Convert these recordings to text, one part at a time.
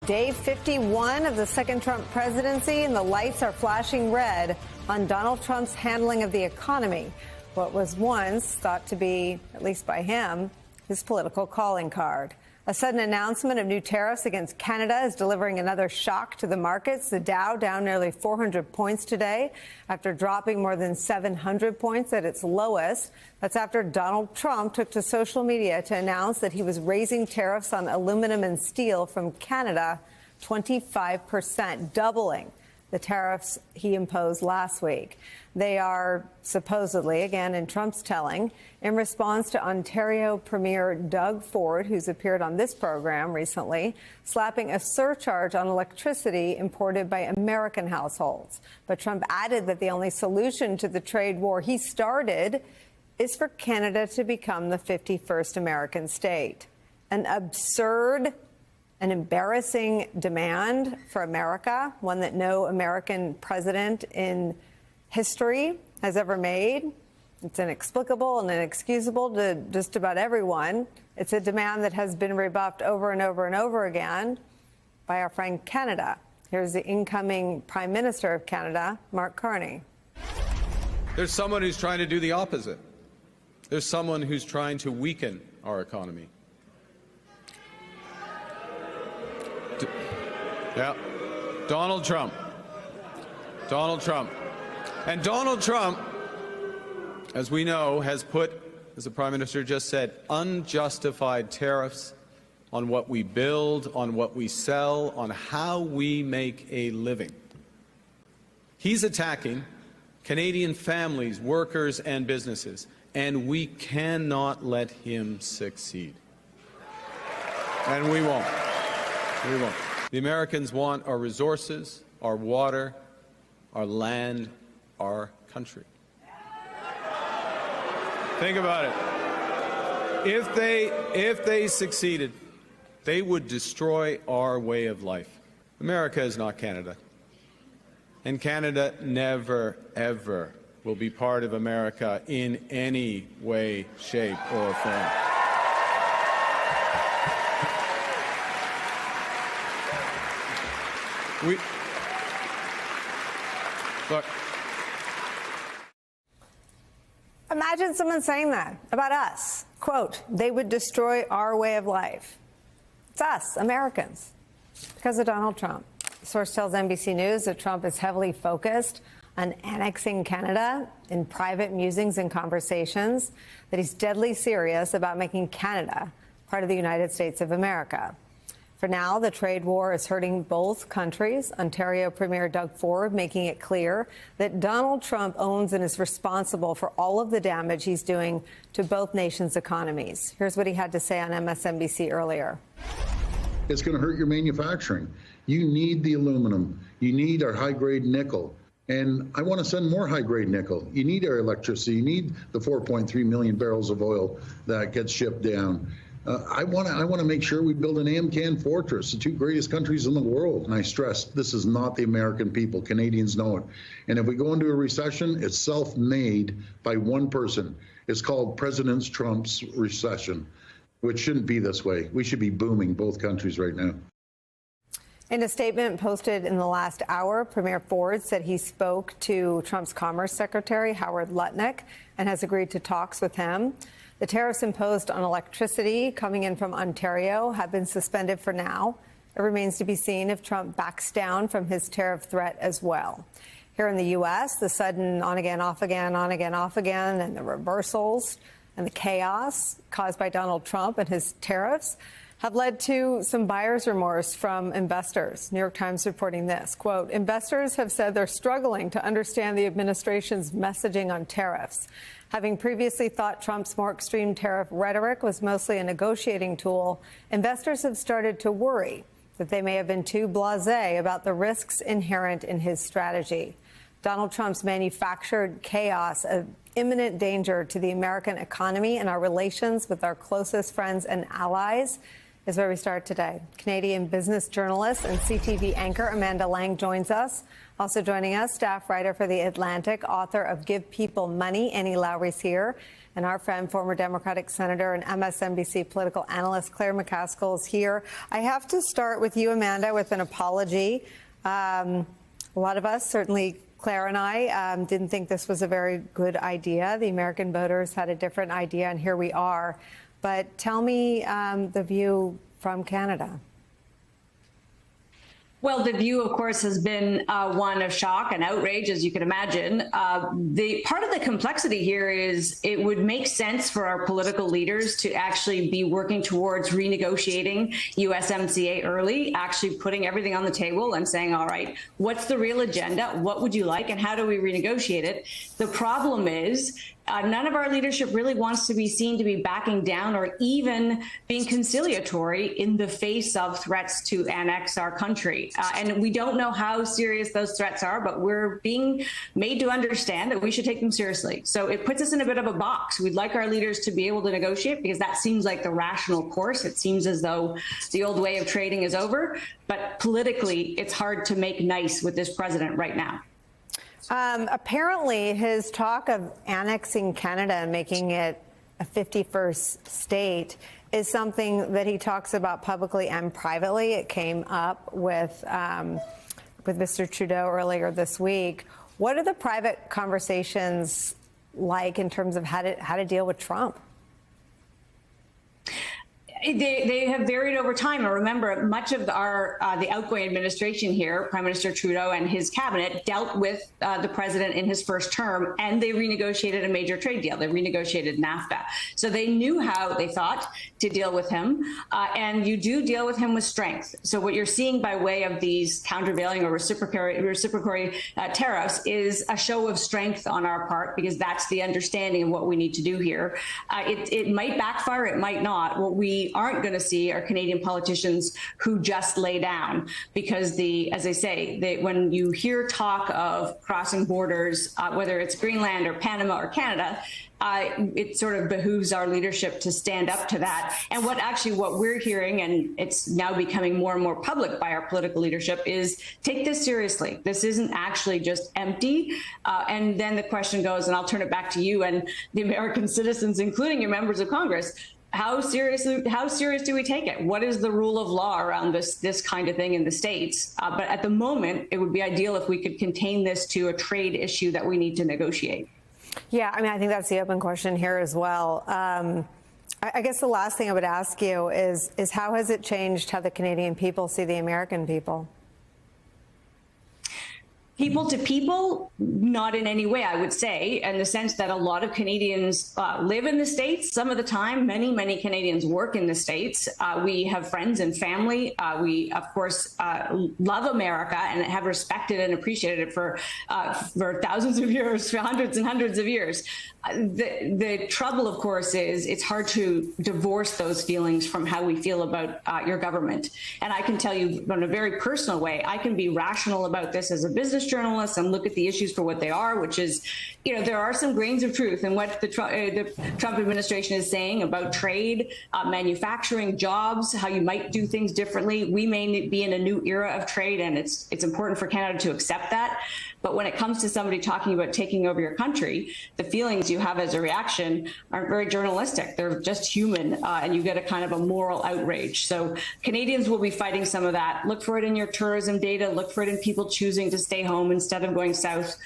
Day 51 of the second Trump presidency, and the lights are flashing red on Donald Trump's handling of the economy, what was once thought to be, at least by him, his political calling card. A sudden announcement of new tariffs against Canada is delivering another shock to the markets. The Dow down nearly 400 points today after dropping more than 700 points at its lowest. That's after Donald Trump took to social media to announce that he was raising tariffs on aluminum and steel from Canada 25%, doubling the tariffs he imposed last week. They are supposedly, again in Trump's telling, in response to Ontario Premier Doug Ford, who's appeared on this program recently, slapping a surcharge on electricity imported by American households. But Trump added that the only solution to the trade war he started is for Canada to become the 51st American state. An absurd, an embarrassing demand for America, one that no American president in history has ever made. It's inexplicable and inexcusable to just about everyone. It's a demand that has been rebuffed over and over and over again by our friend Canada. Here's the incoming Prime Minister of Canada, Mark Carney. There's someone who's trying to do the opposite. There's someone who's trying to weaken our economy. Donald Trump. And Donald Trump, as we know, has put, as the Prime Minister just said, unjustified tariffs on what we build, on what we sell, on how we make a living. He's attacking Canadian families, workers, and businesses, and we cannot let him succeed. And we won't. We won't. The Americans want our resources, our water, our land, our country. Think about it. If they succeeded, they would destroy our way of life. America is not Canada. And Canada never, ever will be part of America in any way, shape, or form. Look. Imagine someone saying that about us. Quote, they would destroy our way of life. It's us, Americans, because of Donald Trump. The source tells NBC News that Trump is heavily focused on annexing Canada in private musings and conversations, that he's deadly serious about making Canada part of the United States of America. For now, the trade war is hurting both countries. Ontario Premier Doug Ford making it clear that Donald Trump owns and is responsible for all of the damage he's doing to both nations' economies. Here's what he had to say on MSNBC earlier. It's going to hurt your manufacturing. You need the aluminum. You need our high-grade nickel. And I want to send more high-grade nickel. You need our electricity. You need the 4.3 million barrels of oil that gets shipped down. I want to make sure we build an AMCAN fortress, the two greatest countries in the world. And I stress, this is not the American people. Canadians know it. And if we go into a recession, it's self-made by one person. It's called President Trump's recession, which shouldn't be this way. We should be booming both countries right now. In a statement posted in the last hour, Premier Ford said he spoke to Trump's Commerce Secretary, Howard Lutnick, and has agreed to talks with him. The tariffs imposed on electricity coming in from Ontario have been suspended for now. It remains to be seen if Trump backs down from his tariff threat as well. Here in the U.S., the sudden on-again, off-again, on-again, off-again, and the reversals and the chaos caused by Donald Trump and his tariffs have led to some buyer's remorse from investors. New York Times reporting this, quote, investors have said they're struggling to understand the administration's messaging on tariffs. Having previously thought Trump's more extreme tariff rhetoric was mostly a negotiating tool, investors have started to worry that they may have been too blasé about the risks inherent in his strategy. Donald Trump's manufactured chaos of imminent danger to the American economy and our relations with our closest friends and allies is where we start today. Canadian business journalist and CTV anchor Amanda Lang joins us. Also joining us, staff writer for The Atlantic, author of Give People Money, Annie Lowry's here. And our friend, former Democratic Senator and MSNBC political analyst Claire McCaskill is here. I have to start with you, Amanda, with an apology. A lot of us, certainly Claire and I, didn't think this was a very good idea. The American voters had a different idea, and here we are. But tell me the view from Canada. Well, the view, of course, has been one of shock and outrage, as you can imagine. The part of the complexity here is it would make sense for our political leaders to actually be working towards renegotiating USMCA early, actually putting everything on the table and saying, all right, what's the real agenda? What would you like? And how do we renegotiate it? The problem is none of our leadership really wants to be seen to be backing down or even being conciliatory in the face of threats to annex our country. And we don't know how serious those threats are, but we're being made to understand that we should take them seriously. So it puts us in a bit of a box. We'd like our leaders to be able to negotiate because that seems like the rational course. It seems as though the old way of trading is over. But politically, it's hard to make nice with this president right now. Apparently, his talk of annexing Canada and making it a 51st state is something that he talks about publicly and privately. It came up with Mr. Trudeau earlier this week. What are the private conversations like in terms of how to deal with Trump? They have varied over time. And remember, much of the outgoing administration here, Prime Minister Trudeau and his cabinet, dealt with the president in his first term, and they renegotiated a major trade deal. They renegotiated NAFTA. So they knew how, they thought, to deal with him. And you do deal with him with strength. So what you're seeing by way of these countervailing or reciprocatory tariffs is a show of strength on our part, because that's the understanding of what we need to do here. It might backfire, it might not. What we aren't going to see are Canadian politicians who just lay down, because as I say, when you hear talk of crossing borders, whether it's Greenland or Panama or Canada, it sort of behooves our leadership to stand up to that. And what we're hearing, and it's now becoming more and more public by our political leadership, is take this seriously. This isn't actually just empty. And then the question goes, and I'll turn it back to you and the American citizens, including your members of Congress. How serious do we take it? What is the rule of law around this kind of thing in the States? But at the moment, it would be ideal if we could contain this to a trade issue that we need to negotiate. Yeah, I mean, I think that's the open question here as well. I guess the last thing I would ask you is how has it changed how the Canadian people see the American people? People to people, not in any way, I would say, in the sense that a lot of Canadians live in the States some of the time. Many, many Canadians work in the States. We have friends and family. We, of course, love America and have respected and appreciated it for thousands of years, for hundreds and hundreds of years. The trouble, of course, is it's hard to divorce those feelings from how we feel about your government. And I can tell you in a very personal way, I can be rational about this as a business journalist and look at the issues for what they are, which is, there are some grains of truth in what the Trump administration is saying about trade, manufacturing, jobs, how you might do things differently. We may be in a new era of trade, and it's important for Canada to accept that. But when it comes to somebody talking about taking over your country, the feelings you have as a reaction aren't very journalistic. They're just human, and you get a kind of a moral outrage. So Canadians will be fighting some of that. Look for it in your tourism data. Look for it in people choosing to stay home instead of going south,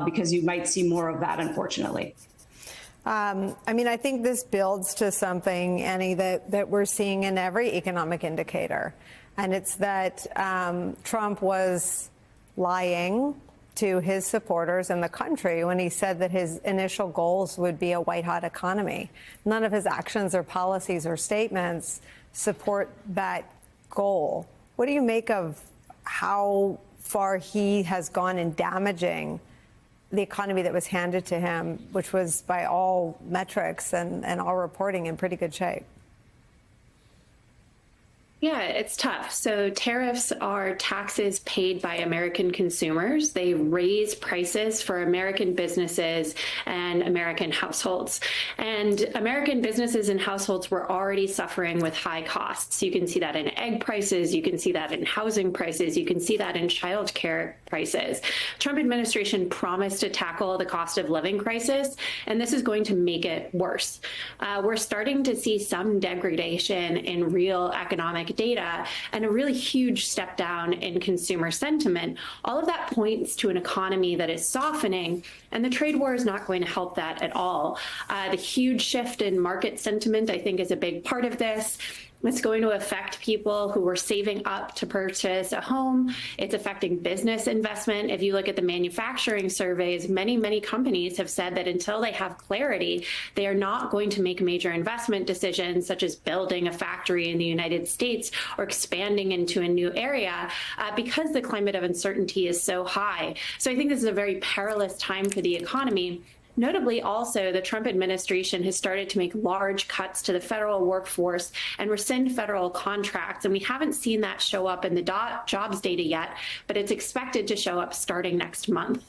because you might see more of that, unfortunately. I mean, I think this builds to something, Annie, that we're seeing in every economic indicator. And it's that Trump was lying to his supporters and the country when he said that his initial goals would be a white-hot economy. None of his actions or policies or statements support that goal. What do you make of how far he has gone in damaging the economy that was handed to him, which was by all metrics and all reporting in pretty good shape? Yeah, it's tough. So tariffs are taxes paid by American consumers. They raise prices for American businesses and American households. And American businesses and households were already suffering with high costs. You can see that in egg prices. You can see that in housing prices. You can see that in childcare prices. Trump administration promised to tackle the cost of living crisis, and this is going to make it worse. We're starting to see some degradation in real economic data and a really huge step down in consumer sentiment. All of that points to an economy that is softening, and the trade war is not going to help that at all. The huge shift in market sentiment, I think, is a big part of this. It's going to affect people who were saving up to purchase a home. It's affecting business investment. If you look at the manufacturing surveys, many companies have said that until they have clarity, they are not going to make major investment decisions, such as building a factory in the United States or expanding into a new area, because the climate of uncertainty is so high. So I think this is a very perilous time for the economy. Notably, also, the Trump administration has started to make large cuts to the federal workforce and rescind federal contracts. And we haven't seen that show up in the jobs data yet, but it's expected to show up starting next month.